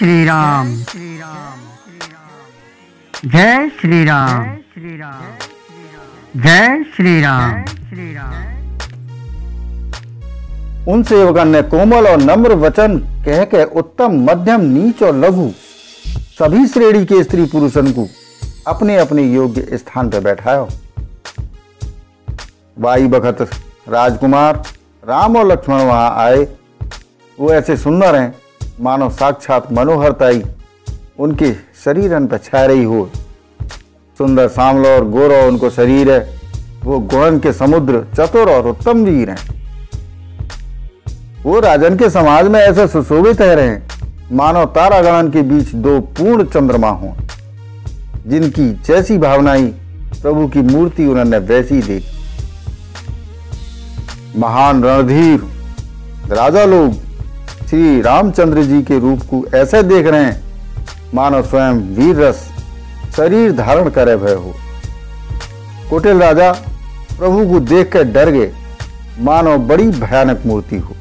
श्री राम। जय श्री राम। जय श्री राम। उन सेवकन ने कोमल और नम्र वचन कह के उत्तम, मध्यम, नीच और लघु सभी श्रेणी के स्त्री पुरुषन को अपने अपने योग्य स्थान पर बैठाया। वाई बखत राजकुमार राम और लक्ष्मण वहां आए। वो ऐसे सुंदर हैं मानो साक्षात मनोहरताई उनके शरीरन पर छा रही हो। सुंदर सांवलो और गोरा उनको शरीर है। वो गुणन के समुद्र, चतुर और उत्तम वीर हैं। वो राजन के समाज में ऐसे सुशोभित रहे हैं मानो तारागणन के बीच दो पूर्ण चंद्रमा हों, जिनकी जैसी भावनाएं प्रभु की मूर्ति उन्होंने वैसी देखी। महान रणधीर राजा लोग श्री रामचंद्र जी के रूप को ऐसे देख रहे हैं मानो स्वयं वीर रस शरीर धारण करे भय हो। कुटिल राजा प्रभु को देख कर डर गए मानो बड़ी भयानक मूर्ति हो।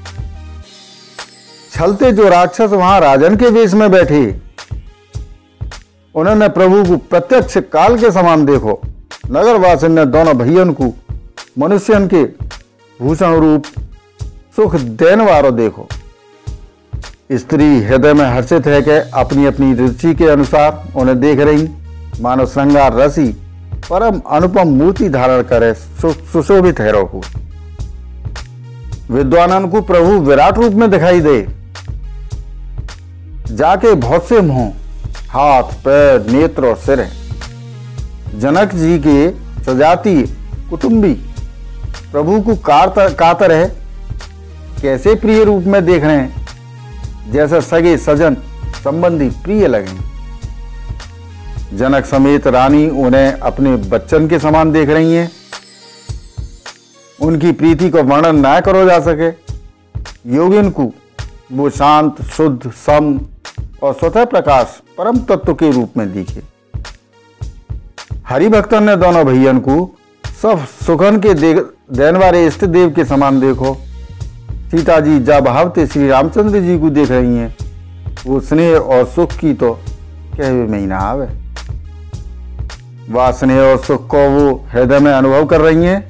छलते जो राक्षस वहां राजन के वेश में बैठे, उन्होंने प्रभु को प्रत्यक्ष काल के समान देखो। नगरवासियों ने दोनों भैयन को मनुष्यन के भूषण रूप सुख देने वालों देखो। स्त्री हृदय में हर्षित है कि अपनी अपनी रुचि के अनुसार उन्हें देख रही मानो श्रृंगार रसी परम अनुपम मूर्ति धारण करे सुशोभित है हो। विद्वानन को प्रभु विराट रूप में दिखाई दे। जाके बहुत से मुंह, हाथ, पैर, नेत्र और सिर हैं। जनक जी के सजाती कुटुंबी प्रभु को कातर है कैसे प्रिय रूप में देख रहे हैं, जैसे सगे सजन संबंधी प्रिय लगे। जनक समेत रानी उन्हें अपने बच्चन के समान देख रही हैं। उनकी प्रीति को वर्णन ना करो जा सके। योगिन को वो शांत, शुद्ध, सम और स्वतः प्रकाश परम तत्व के रूप में दिखे। हरिभक्तन ने दोनों भैयन को सब सुखन के देने वाले इष्ट देव के समान देखो। सीता जी जा भावते श्री रामचंद्र जी को देख रही हैं। वो स्नेह और सुख की तो कहवे में ही ना आवे। वह स्नेह और सुख को वो हृदय में अनुभव कर रही हैं,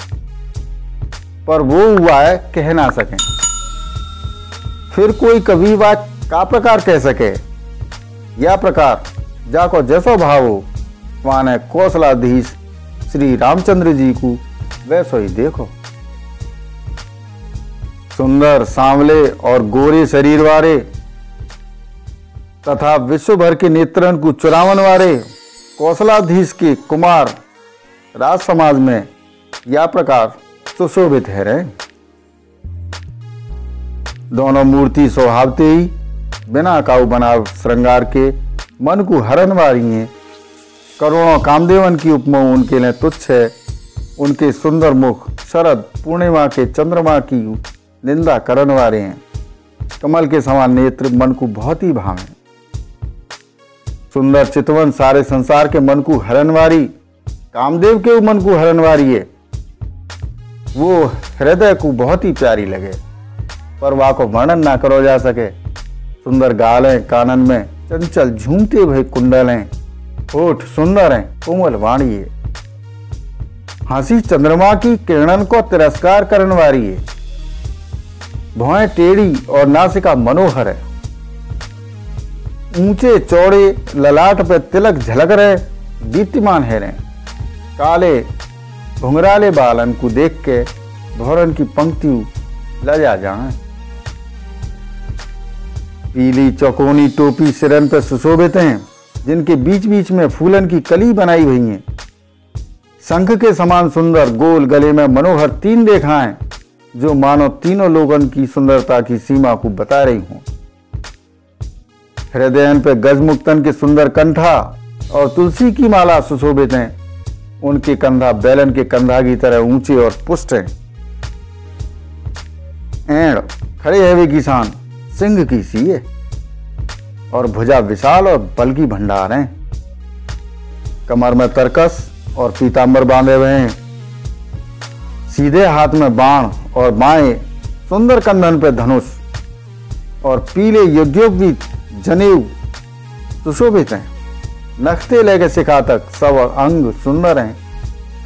पर वो हुआ है कह ना सकें। फिर कोई कवि वह का प्रकार कह सके। या प्रकार जाको जैसो भाव हो, माने कौशलाधीश श्री रामचंद्र जी को वैसो ही देखो। सुंदर, सांवले और गोरे शरीर वाले तथा विश्व भर के नेत्रन को चुरावन वाले कौशलाधीश के कुमार राज समाज में या प्रकार सुशोभित है रहे। दोनों मूर्ति स्वभावते ही बिना काऊ बनाव श्रृंगार के मन को हरण वाली हैं। करोड़ों कामदेवन की उपमा उनके लिए तुच्छ है। उनके सुंदर मुख शरद पूर्णिमा के चंद्रमा की निंदा करने वाले हैं। कमल के समान नेत्र मन को बहुत ही भावे। सुंदर चितवन सारे संसार के मन को हरण वाली, कामदेव के मन को हरण वाली है। वो हृदय को बहुत ही प्यारी लगे, पर वाह को वर्णन ना करो जा सके। सुंदर गाल हैं, कानन में चंचल झूमते हुए कुंडल हैं। होठ सुंदर हैं, कोमल वाणी है। हंसी चंद्रमा की किरणन को तिरस्कार करने वाली है। भौहें टेढ़ी और नासिका मनोहर है। ऊंचे चौड़े ललाट पे तिलक झलक रहे दीप्तिमान है रहे। काले घुंघराले बालन को देख के भौरन की पंक्ति लजा जाए। पीली चौकोनी टोपी सिरन पे सुशोभित हैं, जिनके बीच बीच में फूलन की कली बनाई हुई है। शंख के समान सुंदर गोल गले में मनोहर 3 रेखाएं जो मानो तीनों लोगन की सुंदरता की सीमा को बता रही हूं। हृदयन पे गजमुक्तन के सुंदर कंठा और तुलसी की माला सुशोभित हैं। उनके कंधा बैलन के कंधा की तरह ऊंचे और पुष्ट हैं। एड़ खड़े है वे किसान सिंह की सी है और भुजा विशाल और बल की भंडार हैं। कमर में तरकस और पीतांबर बांधे हुए हैं। सीधे हाथ में बाण और बाएं सुंदर कंधन पे धनुष और पीले यज्ञोपवीत जनेऊ सुशोभित हैं, नखते लेके शिखा तक सब अंग सुंदर हैं,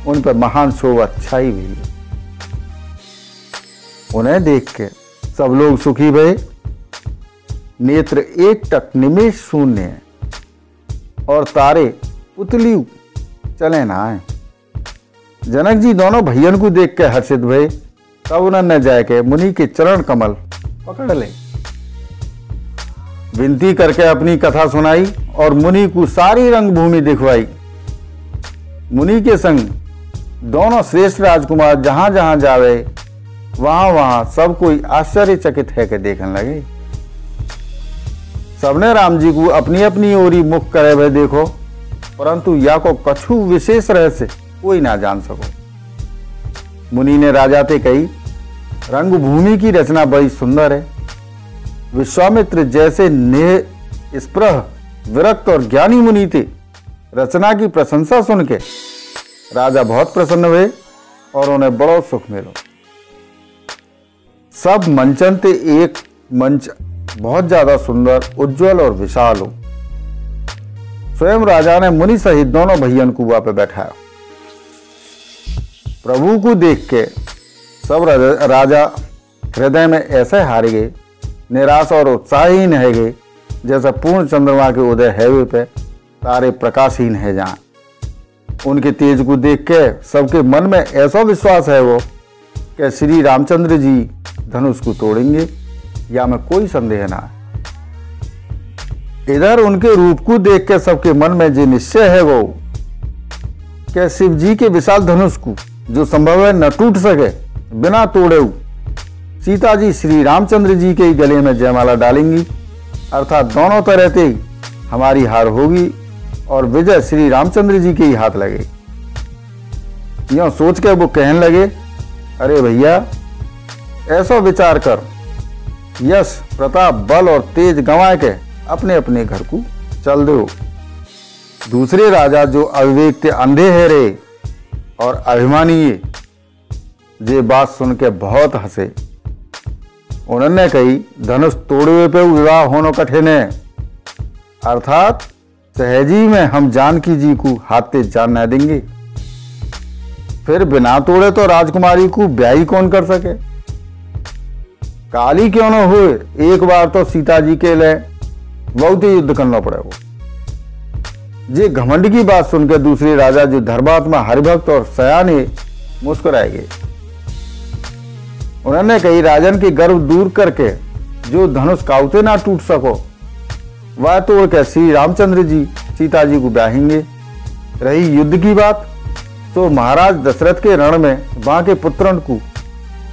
उन पर महान शोभा छाई हुई है। उन्हें देख के सब लोग सुखी भये, नेत्र एक टक निमेष शून्य है और तारे पुतली चले ना आए। जनक जी दोनों भैयन को देख के हर्षित भये, तब उन्होंने जाके मुनि के चरण कमल पकड़ ले, विनती करके अपनी कथा सुनाई और मुनि को सारी रंगभूमि दिखवाई। मुनि के संग दोनों श्रेष्ठ राजकुमार जहां जहां जावे वहां वहां सब कोई आश्चर्यचकित है के देखने लगे। सबने राम जी को अपनी अपनी ओरी मुख करे हुए देखो, परंतु या को कछु विशेष रहस्य कोई ना जान सको। मुनि ने राजा ते कही, रंगभूमि की रचना बड़ी सुंदर है। विश्वामित्र जैसे नेह स्पृह विरक्त और ज्ञानी मुनि थे। रचना की प्रशंसा सुन के राजा बहुत प्रसन्न हुए और उन्हें बड़ा सुख मिला। सब मंचन ते एक मंच बहुत ज्यादा सुंदर, उज्जवल और विशाल हो। स्वयं राजा ने मुनि सहित दोनों भैयन को वहां पे बैठाया। प्रभु को देख के सब राजा हृदय में ऐसे हार गए, निराश और उत्साहहीन है गए, जैसा पूर्ण चंद्रमा के उदय हैवे पे तारे प्रकाशहीन है जहां। उनके तेज को देख के सबके मन में ऐसा विश्वास है वो कि श्री रामचंद्र जी धनुष को तोड़ेंगे, या में कोई संदेह ना है। इधर उनके रूप को देख के सबके मन में जो निश्चय है वो कि शिव जी के विशाल धनुष को जो संभव है न टूट सके, बिना तोड़े सीता जी श्री रामचंद्र जी के ही गले में जयमाला डालेंगी, अर्थात दोनों तरह से हमारी हार होगी और विजय श्री रामचंद्र जी के ही हाथ लगे। यह सोच के वो कहने लगे, अरे भैया ऐसा विचार कर, यश प्रताप बल और तेज गंवाए के अपने अपने घर को चल दो। दूसरे राजा जो अविवेक के अंधे है रे और अभिमानी ये बात सुन के बहुत हंसे। उन्होंने कही, धनुष तोड़वे पे विवाह होना कठिन है, अर्थात सहजी में हम जानकी जी को हाथे जान न देंगे। फिर बिना तोड़े तो राजकुमारी को ब्याही कौन कर सके। काली क्यों न हुए, एक बार तो सीता जी के लिए बहुत ही युद्ध करना पड़ेगा। ये घमंड की बात सुनकर दूसरे राजा जो धर्मात्मा हरिभक्त और सयाने मुस्कुराएंगे। उन्होंने कही, राजन की गर्व दूर करके जो धनुष काउते ना टूट सको वह तोड़ के श्री रामचंद्र जी सीता जी को ब्याहेंगे। रही युद्ध की बात, तो महाराज दशरथ के रण में वहां के पुत्रन को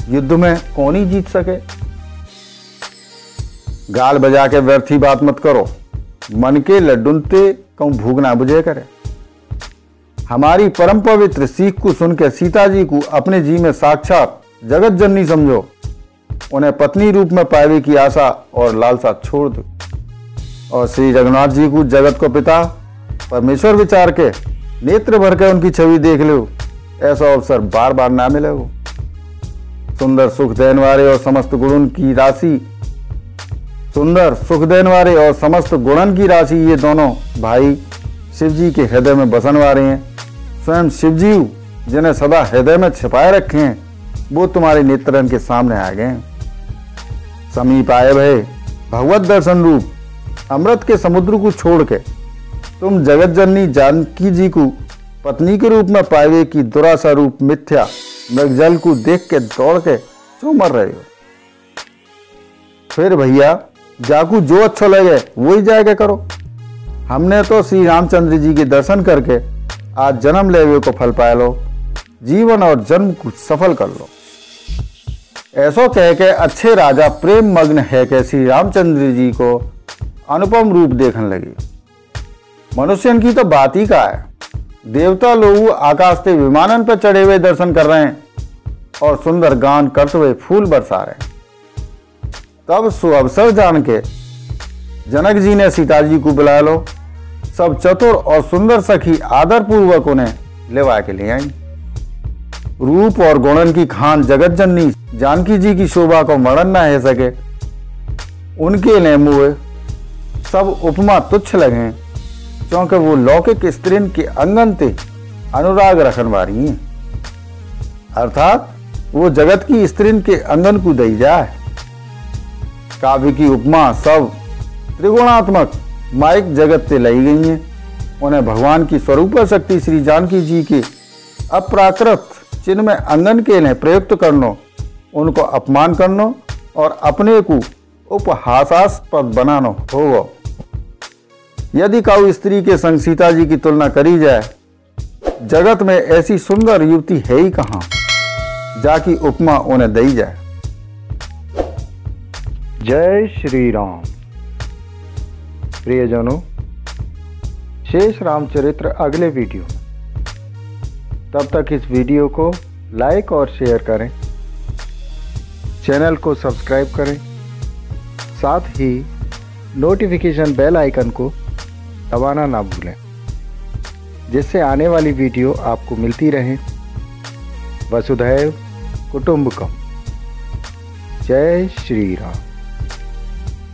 युद्ध में कौन ही जीत सके। गाल बजा के व्यर्थी बात मत करो, मन के लड्डुनते कहूं भूख ना बुझे करे। हमारी परम पवित्र सीख को सुन के सीता जी को अपने जी में साक्षात जगत जननी समझो। उन्हें पत्नी रूप में पावे की आशा और लालसा छोड़ दो और श्री जगन्नाथ जी को जगत को पिता परमेश्वर विचार के नेत्र भर के उनकी छवि देख लो। ऐसा अवसर बार बार ना मिलेगा। सुंदर सुख देने वाले और समस्त गुणों की राशि, सुंदर सुख देने वाले और समस्त गुणन की राशि ये दोनों भाई शिव जी के हृदय में बसन वाले हैं। स्वयं शिव जी जिन्हें सदा हृदय में छिपाए रखे हैं वो तुम्हारे नेत्रन के सामने आ गए। समीप आए भय भगवत दर्शन रूप अमृत के समुद्र को छोड़ के तुम जगत जननी जानकी जी को पत्नी के रूप में पावे की दुराशा रूप मिथ्या मृगजल को देख के दौड़ के क्यों मर रहे हो। फिर भैया जाकू जो अच्छा लगे वही जाके करो। हमने तो श्री रामचंद्र जी के दर्शन करके आज जन्म लेवे को फल पाए लो, जीवन और जन्म को सफल कर लो। ऐसा कह के अच्छे राजा प्रेम मग्न है कि श्री रामचंद्र जी को अनुपम रूप देखने लगे। मनुष्यन की तो बात ही का है। देवता लोग आकाश से विमानन पर चढ़े हुए दर्शन कर रहे हैं और सुंदर गान करते हुए फूल बरसा रहे हैं। तब सुअवसर जान के जनक जी ने सीता जी को बुला लो। सब चतुर और सुंदर सखी आदर पूर्वक उन्हें लेवा के ले आई। रूप और गुणन की खान जगत जननी जानकी जी की शोभा को वर्णन न है सके। उनके लिए मुँह सब उपमा तुच्छ लगे, क्योंकि वो लौकिक स्त्रीन के अंगन ते अनुराग रखन वाली हैं, अर्थात वो जगत की स्त्रीन के अंगन को दई जाए। काव्य की उपमा सब त्रिगुणात्मक माइक जगत से लाई गई हैं। उन्हें भगवान की स्वरूप शक्ति श्री जानकी जी के अप्राकृत चिन्ह में अंगन के लिए प्रयुक्त करनो, उनको अपमान करनो और अपने को उपहासास्पद बनाना होगा। यदि काउ स्त्री के संग सीता जी की तुलना करी जाए, जगत में ऐसी सुंदर युवती है ही कहां जाकी उपमा उन्हें दई जाए। जय श्री राम। प्रियजनों, शेष रामचरित्र अगले वीडियो में। तब तक इस वीडियो को लाइक और शेयर करें, चैनल को सब्सक्राइब करें, साथ ही नोटिफिकेशन बेल आइकन को दबाना ना भूलें, जिससे आने वाली वीडियो आपको मिलती रहे। वसुधैव कुटुंबकम। जय श्री राम।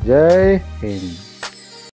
जय हिंद।